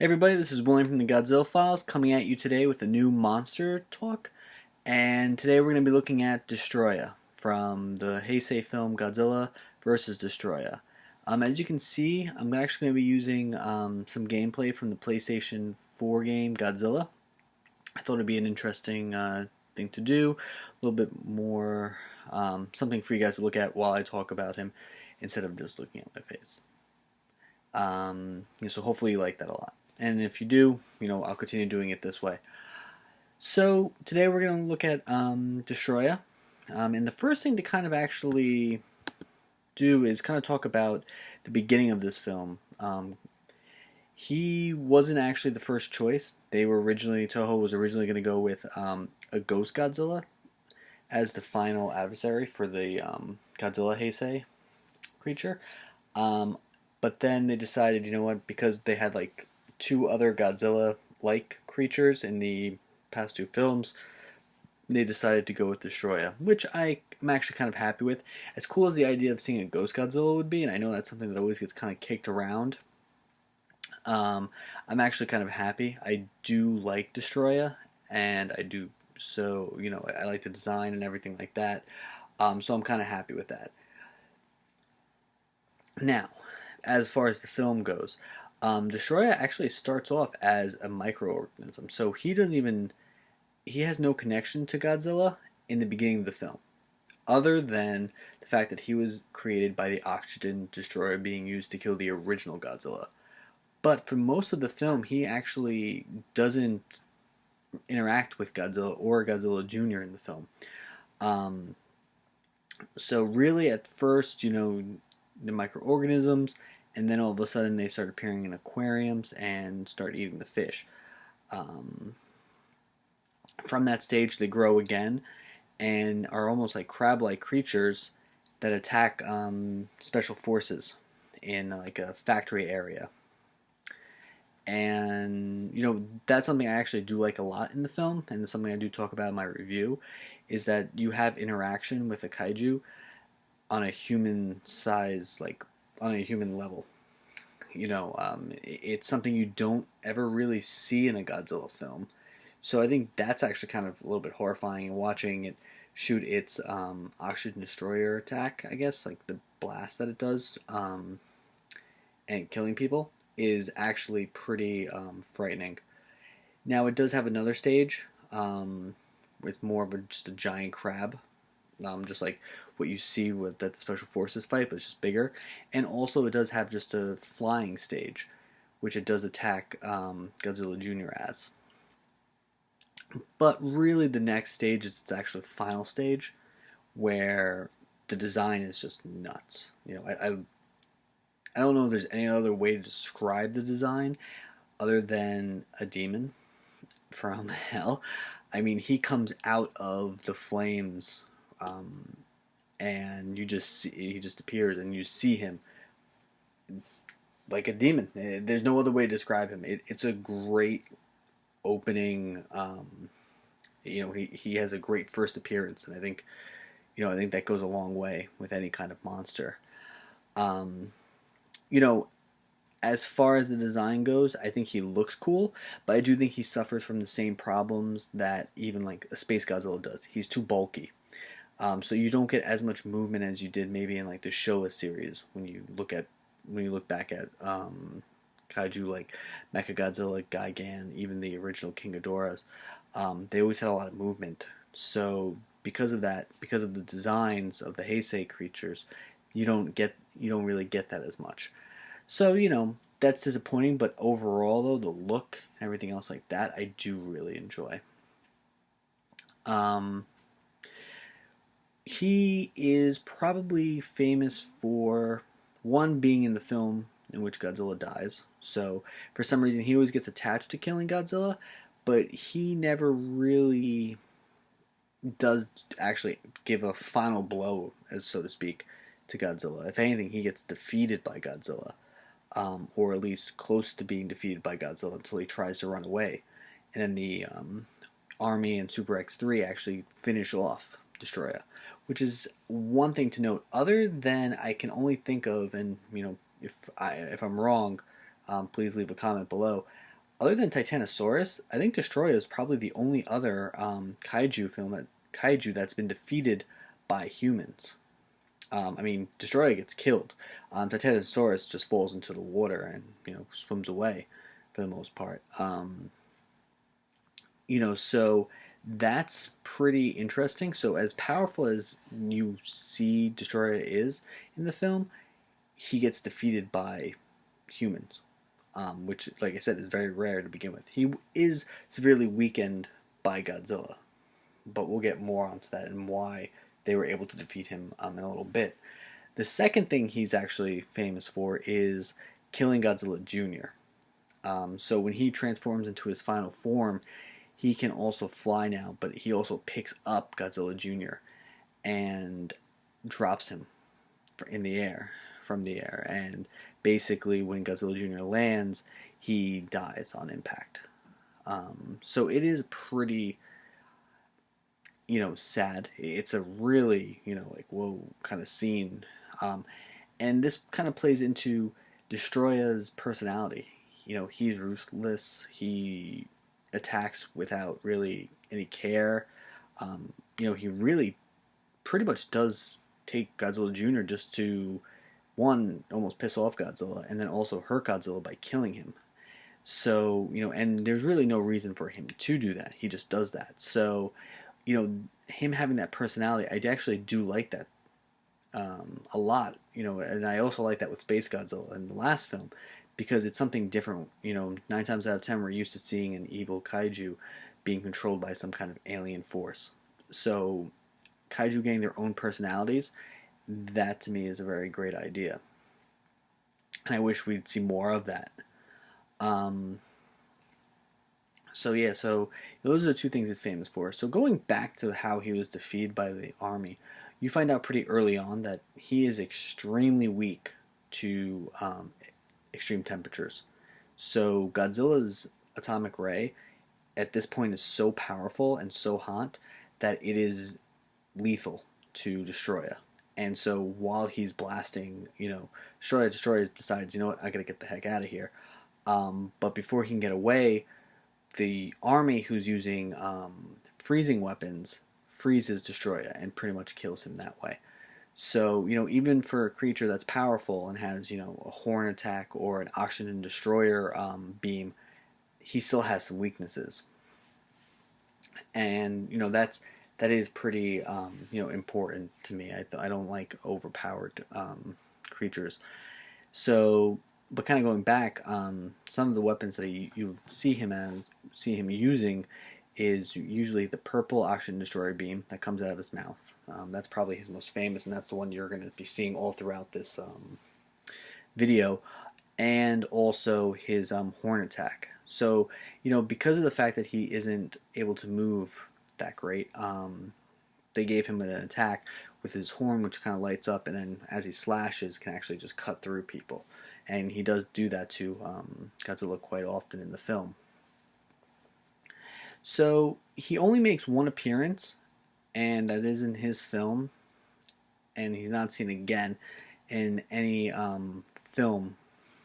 Everybody, this is William from the Godzilla Files coming at you today with a new monster talk. And today we're going to be looking at Destoroyah from the Heisei film Godzilla vs. Destoroyah. As you can see, I'm actually going to be using some gameplay from the PlayStation 4 game Godzilla. I thought it'd be an interesting thing to do, a little bit more, something for you guys to look at while I talk about him instead of just looking at my face. So hopefully you like that a lot. And if you do, I'll continue doing it this way. So today we're going to look at Destoroyah. And the first thing to kind of actually do is kind of talk about the beginning of this film. He wasn't actually the first choice. Toho was originally going to go with a Ghost Godzilla as the final adversary for the Godzilla Heisei creature. But then they decided, because they had like two other Godzilla-like creatures in the past two films, they decided to go with Destoroyah, which I'm actually kind of happy with. As cool as the idea of seeing a Ghost Godzilla would be, and I know that's something that always gets kind of kicked around, I'm actually kind of happy. I do like Destoroyah, and I like the design and everything like that, so I'm kind of happy with that. Now, as far as the film goes, Destoroyah actually starts off as a microorganism, so he has no connection to Godzilla in the beginning of the film, other than the fact that he was created by the oxygen destroyer being used to kill the original Godzilla. But for most of the film, he actually doesn't interact with Godzilla or Godzilla Jr. in the film. So really, at first, the microorganisms, and then all of a sudden they start appearing in aquariums and start eating the fish. From that stage, they grow again and are almost like crab-like creatures that attack special forces in like a factory area. And that's something I actually do like a lot in the film, and it's something I do talk about in my review, is that you have interaction with a kaiju on a human size, like on a human level. It's something you don't ever really see in a Godzilla film. So I think that's actually kind of a little bit horrifying. Watching it shoot its oxygen destroyer attack, I guess, like the blast that it does, and killing people, is actually pretty frightening. Now, it does have another stage with more of just a giant crab, just like what you see with that the special forces fight, but it's just bigger. And also, it does have just a flying stage, which it does attack Godzilla Jr. as. But really, the next stage is actually the final stage, where the design is just nuts. I don't know if there's any other way to describe the design other than a demon from hell. I mean, he comes out of the flames, and he just appears, and you see him like a demon. There's no other way to describe him. It's a great opening. He has a great first appearance, and I think that goes a long way with any kind of monster. As far as the design goes, I think he looks cool, but I do think he suffers from the same problems that even like a Space Godzilla does. He's too bulky. So you don't get as much movement as you did maybe in like the Showa series when you look back at kaiju like Mechagodzilla, Gigan, even the original King Ghidorahs. They always had a lot of movement. So because of that, because of the designs of the Heisei creatures, you don't really get that as much. So, that's disappointing, but overall, though, the look and everything else like that, I do really enjoy. He is probably famous for, one, being in the film in which Godzilla dies. So, for some reason, he always gets attached to killing Godzilla, but he never really does actually give a final blow, as so to speak, to Godzilla. If anything, he gets defeated by Godzilla. Or at least close to being defeated by Godzilla until he tries to run away. And then the Army and Super X3 actually finish off Destoroyah, which is one thing to note. Other than I can only think of, and if I'm wrong, please leave a comment below. other than Titanosaurus, I think Destroyer is probably the only other kaiju that's been defeated by humans. I mean, Destroyer gets killed. Titanosaurus just falls into the water and swims away for the most part. So that's pretty interesting. So as powerful as you see Destroyer is in the film, he gets defeated by humans, which, like I said, is very rare to begin with. He is severely weakened by Godzilla, but we'll get more onto that and why they were able to defeat him in a little bit. The second thing he's actually famous for is killing Godzilla Jr. So when he transforms into his final form, he can also fly now, but he also picks up Godzilla Jr. and drops him in the air, from the air. And basically, when Godzilla Jr. lands, he dies on impact. So it is pretty, sad. It's a really, like, whoa kind of scene. And this kind of plays into Destroya's personality. He's ruthless. He attacks without really any care. He really pretty much does take Godzilla Jr. just to, one, almost piss off Godzilla, and then also hurt Godzilla by killing him. So, and there's really no reason for him to do that. He just does that. So, him having that personality, I actually do like that a lot. And I also like that with Space Godzilla in the last film because it's something different. 9 times out of 10, we're used to seeing an evil kaiju being controlled by some kind of alien force. So, kaiju getting their own personalities, that to me is a very great idea. And I wish we'd see more of that. Um, so those are the two things he's famous for. So going back to how he was defeated by the army, you find out pretty early on that he is extremely weak to extreme temperatures. So Godzilla's atomic ray at this point is so powerful and so hot that it is lethal to Destoroyah. And so while he's blasting, Destoroyah decides, what, I gotta get the heck out of here. But before he can get away, the army who's using freezing weapons freezes Destoroyah and pretty much kills him that way. So, even for a creature that's powerful and has, a horn attack or an oxygen destroyer beam, he still has some weaknesses. And, that is pretty, important to me. I don't like overpowered creatures. So, but kind of going back, some of the weapons that you see him using is usually the purple oxygen destroyer beam that comes out of his mouth. That's probably his most famous, and that's the one you're going to be seeing all throughout this video, and also his horn attack. So, because of the fact that he isn't able to move that great, they gave him an attack with his horn, which kind of lights up, and then as he slashes, can actually just cut through people. And he does do that to Godzilla quite often in the film. So he only makes one appearance, and that is in his film, and he's not seen again in any film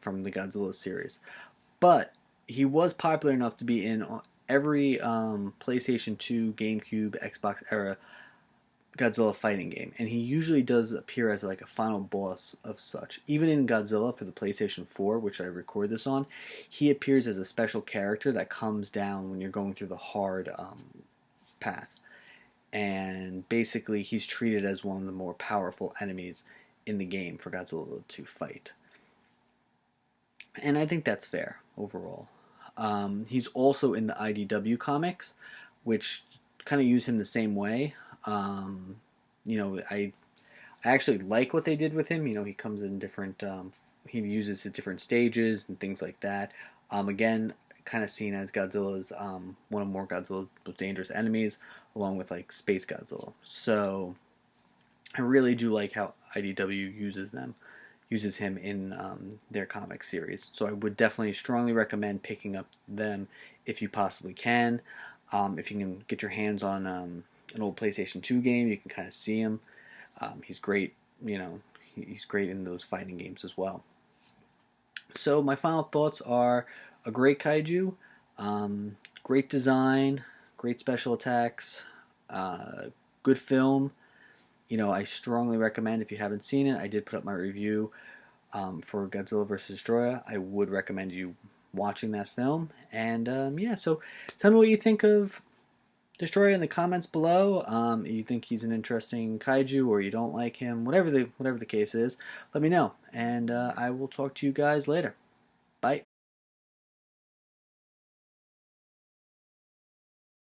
from the Godzilla series. But he was popular enough to be in every PlayStation 2, GameCube, Xbox era Godzilla fighting game, and he usually does appear as like a final boss of such. Even in Godzilla for the PlayStation 4, which I record this on, he appears as a special character that comes down when you're going through the hard path. And basically, he's treated as one of the more powerful enemies in the game for Godzilla to fight. And I think that's fair overall. He's also in the IDW comics, which kind of use him the same way. I actually like what they did with him. He comes in different, he uses his different stages and things like that. Again, kind of seen as Godzilla's, one of more Godzilla's most dangerous enemies, along with like Space Godzilla. So I really do like how IDW uses him in their comic series. So I would definitely strongly recommend picking up them if you possibly can. If you can get your hands on an old PlayStation 2 game, you can kind of see him. He's great, he's great in those fighting games as well. So my final thoughts are, a great kaiju, great design, great special attacks, uh, good film. I strongly recommend, if you haven't seen it, I did put up my review for Godzilla vs. Destoroyah. I would recommend you watching that film. And yeah, so tell me what you think of Destoroyah in the comments below. You think he's an interesting kaiju, or you don't like him? Whatever the case is, let me know, and I will talk to you guys later. Bye.